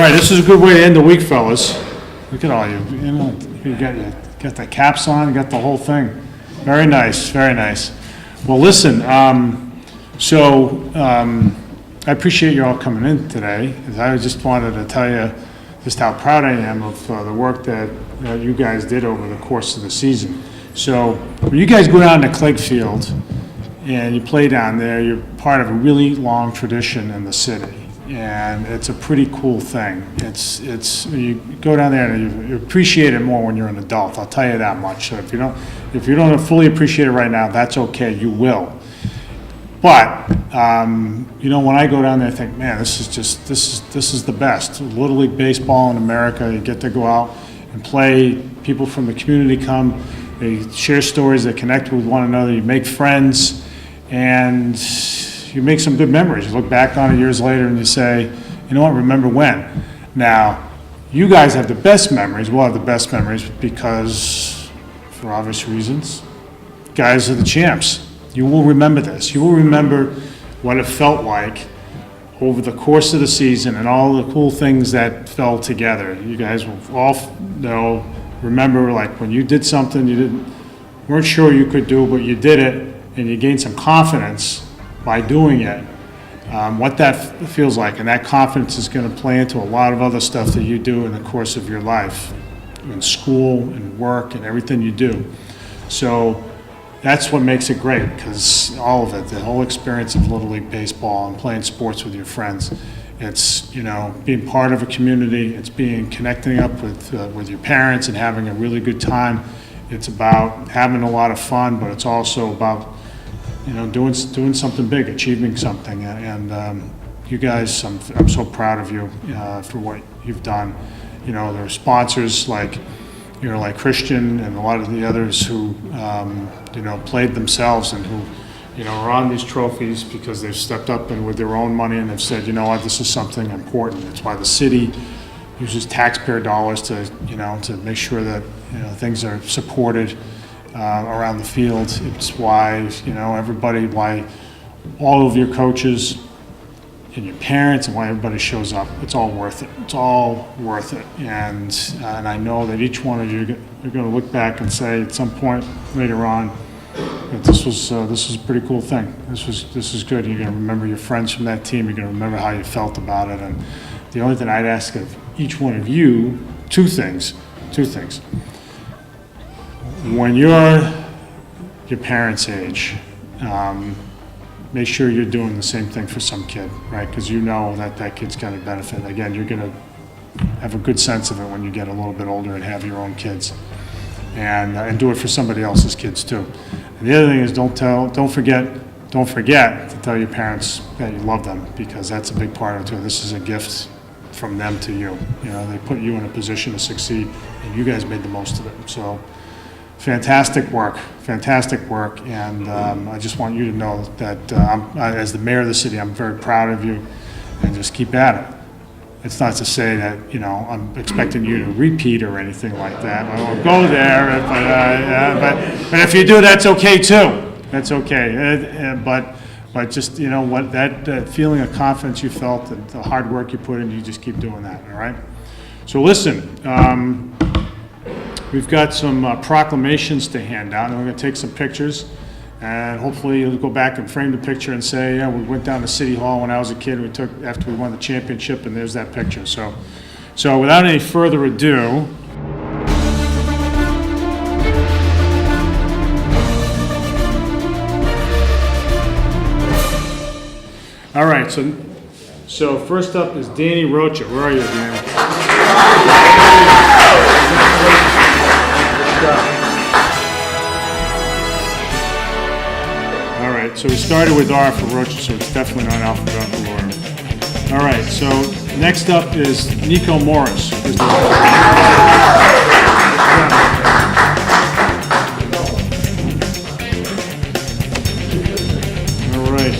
right, this is a good way to end the week, fellas. Look at all you, you got the caps on, you got the whole thing. Very nice, very nice. Well, listen, I appreciate you all coming in today. I just wanted to tell you just how proud I am of the work that you guys did over the course of the season. So when you guys go down to Clegg Field and you play down there, you're part of a really long tradition in the city. And it's a pretty cool thing. It's you go down there and you appreciate it more when you're an adult. I'll tell you that much. So if you don't fully appreciate it right now, that's okay. You will. But when I go down there, I think, man, this is the best. Little League baseball in America. You get to go out and play. People from the community come. They share stories. They connect with one another. You make friends, and you make some good memories. You look back on it years later and you say, you know what, remember when? Now, you guys have the best memories. We'll have the best memories because, for obvious reasons, guys are the champs. You will remember this. You will remember what it felt like over the course of the season and all the cool things that fell together. You guys will all remember like when you did something you weren't sure you could do, but you did it and you gained some confidence by doing it, what that feels like. And that confidence is going to play into a lot of other stuff that you do in the course of your life, in school and work and everything you do. So that's what makes it great, because all of it, the whole experience of Little League baseball and playing sports with your friends, it's being part of a community, it's connecting up with your parents and having a really good time. It's about having a lot of fun, but it's also about doing something big, achieving something, and you guys, I'm so proud of you for what you've done. There are sponsors like Christian and a lot of the others who played themselves and who are on these trophies because they've stepped up and with their own money and have said, you know what, this is something important. It's why the city uses taxpayer dollars to make sure that things are supported around the field. It's why why all of your coaches and your parents and why everybody shows up. It's all worth it. It's all worth it. And I know that each one of you are going to look back and say at some point later on that this was a pretty cool thing. This is good. You're going to remember your friends from that team. You're going to remember how you felt about it. And the only thing I'd ask of each one of you, two things. When you're your parents' age, make sure you're doing the same thing for some kid, right? Because you know that kid's going to benefit. Again, you're going to have a good sense of it when you get a little bit older and have your own kids, and do it for somebody else's kids too. And the other thing is don't forget to tell your parents that you love them, because that's a big part of it too. This is a gift from them to you. They put you in a position to succeed, and you guys made the most of it. So. Fantastic work, and I just want you to know that as the mayor of the city, I'm very proud of you, and just keep at it. It's not to say that I'm expecting you to repeat or anything like that. I won't go there, but if you do, that's okay too. That's okay. But just what that feeling of confidence you felt and the hard work you put in, you just keep doing that. All right. So listen. We've got some proclamations to hand out, and we're going to take some pictures, and hopefully you'll go back and frame the picture and say, yeah, we went down to City Hall when I was a kid, after we won the championship, and there's that picture. So without any further ado, all right, so first up is Danny Rocha. Where are you, Danny? All right, so we started with R for Rocha, so it's definitely not alphabetical order. All right, so next up is Nico Morris. All right,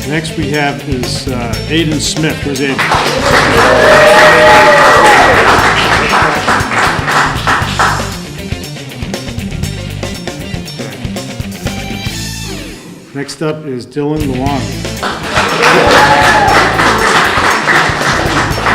next we have is Aiden Smith. Where's Aiden? Next up is Dylan Luong.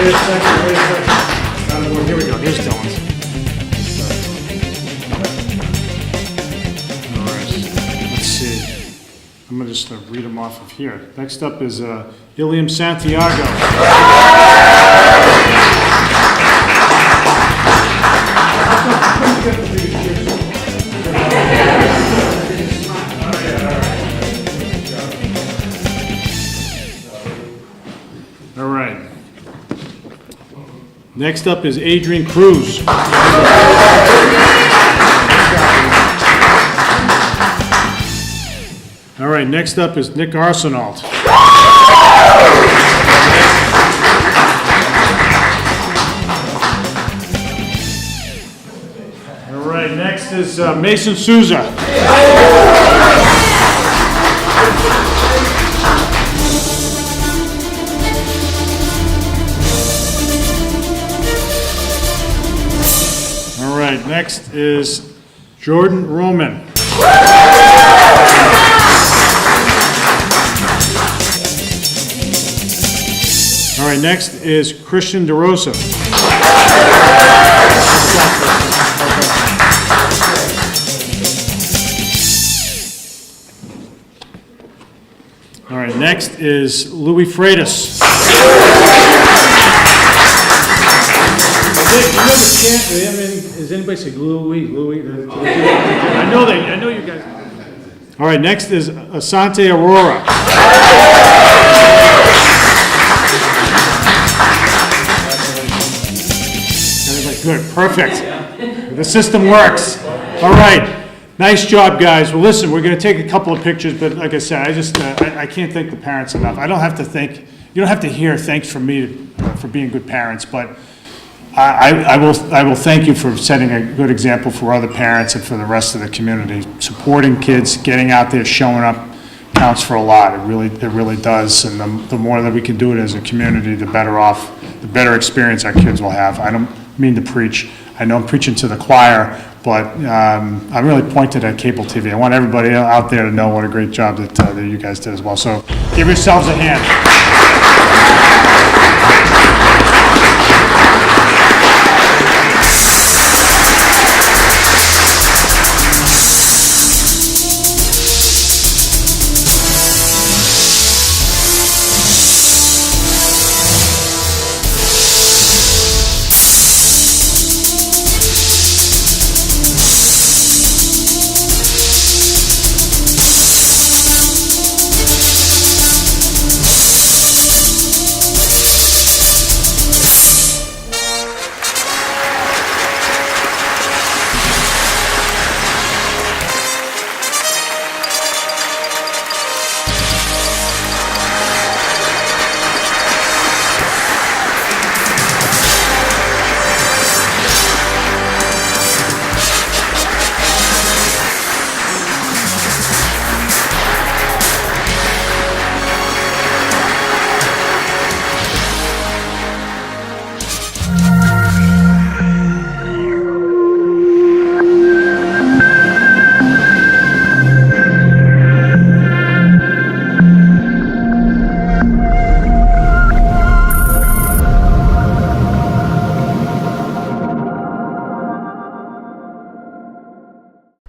Wait a second, wait a second. Here we go, here's Dylan's. All right, let's see. I'm gonna just read them off of here. Next up is Iliam Santiago. All right. Next up is Adrian Cruz. All right, next up is Nick Arsenault. All right, next is Mason Souza. All right, next is Jordan Roman. All right, next is Christian DeRosa. All right, next is Louis Freitas. Does anybody say Louis? I know you guys. All right, next is Asante Aurora. Good, perfect. The system works. All right, nice job, guys. Well, listen, we're going to take a couple of pictures, but like I said, I can't thank the parents enough. I don't have to thank, you don't have to hear thanks from me for being good parents, but I will thank you for setting a good example for other parents and for the rest of the community. Supporting kids, getting out there, showing up counts for a lot. It really does. And the more that we can do it as a community, the better off, the better experience our kids will have. I don't mean to preach. I know I'm preaching to the choir, but I'm really pointed at cable TV. I want everybody out there to know what a great job that you guys did as well. So give yourselves a hand.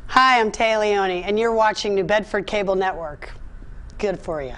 Hi, I'm Taya Leone, and you're watching New Bedford Cable Network. Good for you.